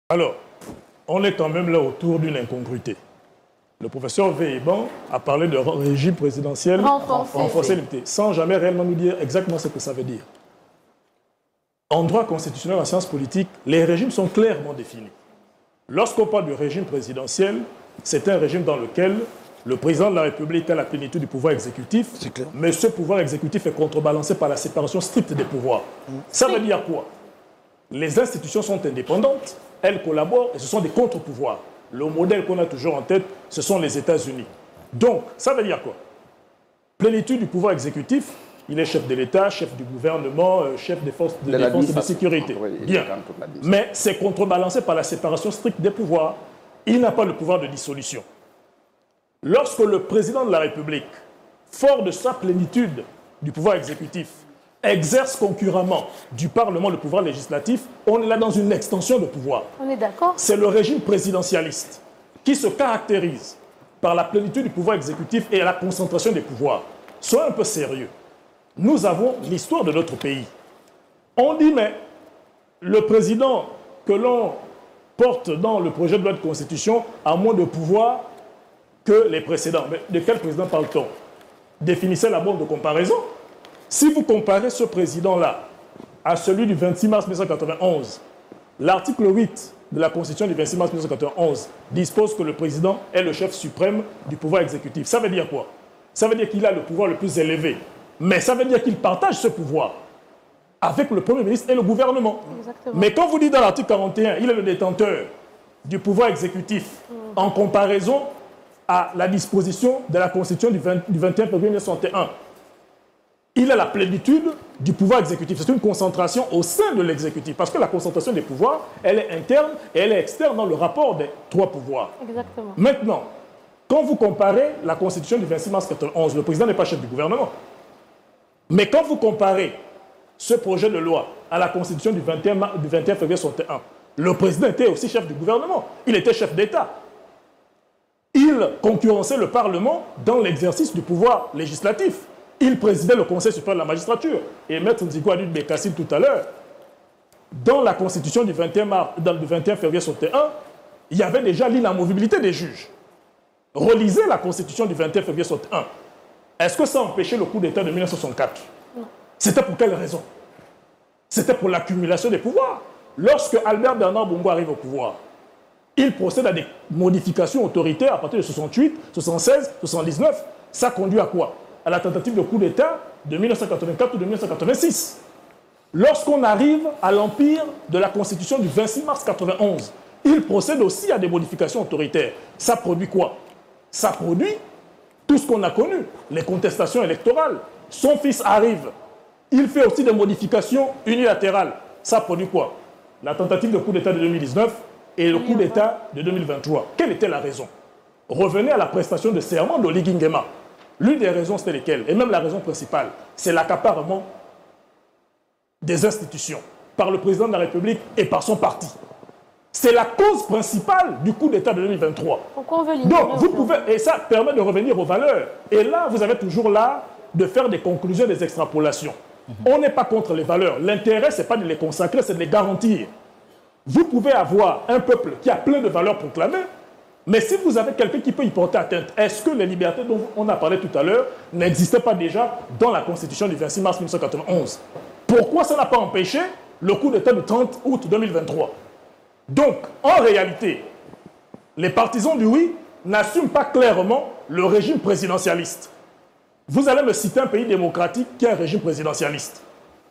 Alors, on est quand même là autour d'une incongruité. Le professeur Véhéban a parlé de régime présidentiel renforcé limité, sans jamais réellement nous dire exactement ce que ça veut dire. En droit constitutionnel, en sciences politiques, les régimes sont clairement définis. Lorsqu'on parle du régime présidentiel, c'est un régime dans lequel le président de la République a la plénitude du pouvoir exécutif, mais ce pouvoir exécutif est contrebalancé par la séparation stricte des pouvoirs. Ça veut dire quoi? Les institutions sont indépendantes, elles collaborent et ce sont des contre-pouvoirs. Le modèle qu'on a toujours en tête, ce sont les États-Unis. Donc, ça veut dire quoi? Plénitude du pouvoir exécutif, il est chef de l'État, chef du gouvernement, chef des forces de défense et de sécurité. Bien. Mais c'est contrebalancé par la séparation stricte des pouvoirs. Il n'a pas le pouvoir de dissolution. Lorsque le président de la République, fort de sa plénitude du pouvoir exécutif, exerce concurremment du Parlement le pouvoir législatif, on est là dans une extension de pouvoir. On est d'accord. C'est le régime présidentialiste qui se caractérise par la plénitude du pouvoir exécutif et la concentration des pouvoirs. Soyons un peu sérieux. Nous avons l'histoire de notre pays. On dit, mais le président que l'on porte dans le projet de loi de constitution a moins de pouvoir que les précédents. Mais de quel président parle-t-on? Définissez la borne de comparaison. Si vous comparez ce président-là à celui du 26 mars 1991, l'article 8 de la Constitution du 26 mars 1991 dispose que le président est le chef suprême du pouvoir exécutif. Ça veut dire quoi? Ça veut dire qu'il a le pouvoir le plus élevé. Mais ça veut dire qu'il partage ce pouvoir avec le Premier ministre et le gouvernement. Exactement. Mais quand vous dites dans l'article 41, il est le détenteur du pouvoir exécutif en comparaison à la disposition de la Constitution du 21 février 1961, il a la plénitude du pouvoir exécutif. C'est une concentration au sein de l'exécutif. Parce que la concentration des pouvoirs, elle est interne et elle est externe dans le rapport des trois pouvoirs. Exactement. Maintenant, quand vous comparez la Constitution du 26 mars 1991, le président n'est pas chef du gouvernement. Mais quand vous comparez ce projet de loi à la Constitution du 21 février 1961, le président était aussi chef du gouvernement. Il était chef d'État. Il concurrençait le Parlement dans l'exercice du pouvoir législatif. Il présidait le Conseil supérieur de la magistrature. Et Maître Nzigo a dit Bekassil tout à l'heure, dans la Constitution du 21 février 1961, il y avait déjà l'inamovibilité des juges. Relisez la Constitution du 21 février 1961. Est-ce que ça empêchait le coup d'État de 1964? C'était pour quelle raison? C'était pour l'accumulation des pouvoirs. Lorsque Albert Bernard Bongo arrive au pouvoir, il procède à des modifications autoritaires à partir de 68, 76, 79. Ça conduit à quoi? À la tentative de coup d'État de 1984 ou de 1986. Lorsqu'on arrive à l'empire de la Constitution du 26 mars 1991, il procède aussi à des modifications autoritaires. Ça produit quoi? Ça produit tout ce qu'on a connu, les contestations électorales. Son fils arrive, il fait aussi des modifications unilatérales. Ça produit quoi? La tentative de coup d'État de 2019 et le coup d'État de 2023. Quelle était la raison? Revenez à la prestation de serment d'Oligui Nguema. L'une des raisons, c'était lesquelles? Et même la raison principale, c'est l'accaparement des institutions par le président de la République et par son parti. C'est la cause principale du coup d'État de 2023. Pourquoi on veut donc, vous pouvez, et ça permet de revenir aux valeurs. Et là, vous avez toujours là de faire des conclusions, des extrapolations. On n'est pas contre les valeurs. L'intérêt, ce n'est pas de les consacrer, c'est de les garantir. Vous pouvez avoir un peuple qui a plein de valeurs proclamées, mais si vous avez quelqu'un qui peut y porter atteinte, est-ce que les libertés dont on a parlé tout à l'heure n'existaient pas déjà dans la Constitution du 26 mars 1991? Pourquoi ça n'a pas empêché le coup d'État du 30 août 2023? Donc, en réalité, les partisans du oui n'assument pas clairement le régime présidentialiste. Vous allez me citer un pays démocratique qui a un régime présidentialiste.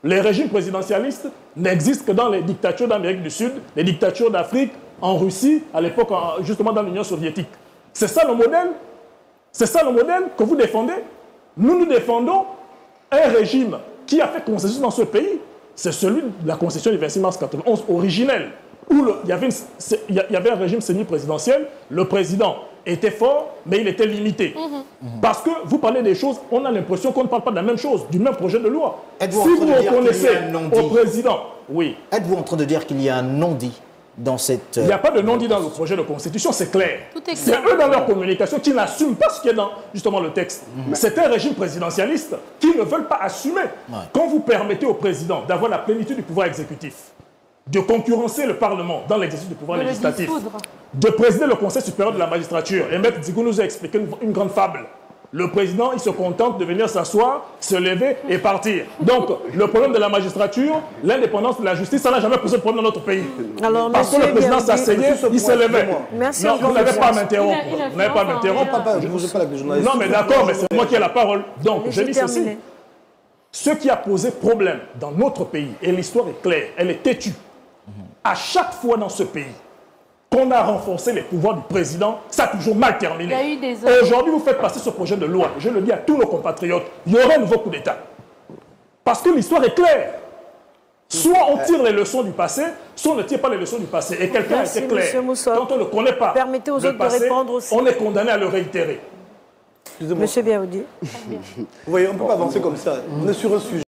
Les régimes présidentialistes n'existent que dans les dictatures d'Amérique du Sud, les dictatures d'Afrique, en Russie, à l'époque, justement dans l'Union soviétique. C'est ça le modèle? C'est ça le modèle que vous défendez? Nous défendons un régime qui a fait consensus dans ce pays. C'est celui de la Constitution du 26 mars 1991 originelle, où il y avait un régime semi-présidentiel. Le président était fort, mais il était limité. Parce que vous parlez des choses, on a l'impression qu'on ne parle pas de la même chose, du même projet de loi. Si vous reconnaissez au président, oui. Êtes-vous en train de dire qu'il y a un non-dit dans cette... Il n'y a pas de non-dit dans le projet de constitution, c'est clair. C'est eux dans leur communication qui n'assument pas ce qui est dans justement le texte. C'est un régime présidentialiste qui ne veulent pas assumer. Quand vous permettez au président d'avoir la plénitude du pouvoir exécutif, de concurrencer le Parlement dans l'exercice du pouvoir législatif, dissoudre. de présider le Conseil supérieur de la magistrature. Et Maître Djigo nous a expliqué une grande fable. Le président, il se contente de venir s'asseoir, se lever et partir. Donc, le problème de la magistrature, l'indépendance de la justice, ça n'a jamais posé de problème dans notre pays. Alors, parce que le président s'asseyait, il se levait. Merci Non, encore, vous n'avez pas à monsieur. m'interrompre. Vous n'avez pas à m'interrompre. Je ne vous ai pas la journaliste. Non, mais d'accord, mais c'est moi qui ai la parole. Donc, je dis ceci. terminé. Ce qui a posé problème dans notre pays, et l'histoire est claire, elle est têtue. À chaque fois dans ce pays, qu'on a renforcé les pouvoirs du président, ça a toujours mal terminé. Il y a eu des hommes. Aujourd'hui, vous faites passer ce projet de loi. Je le dis à tous nos compatriotes, il y aura un nouveau coup d'État. Parce que l'histoire est claire. Soit on tire les leçons du passé, soit on ne tire pas les leçons du passé. Et quelqu'un Merci, était clair. monsieur Moussa. Quand on ne connaît pas Permettez aux le autres de passé, répondre aussi. on est condamné à le réitérer. Excusez-moi. Monsieur Biaoudi. Vous voyez, on ne peut pas avancer comme ça. On est sur un sujet.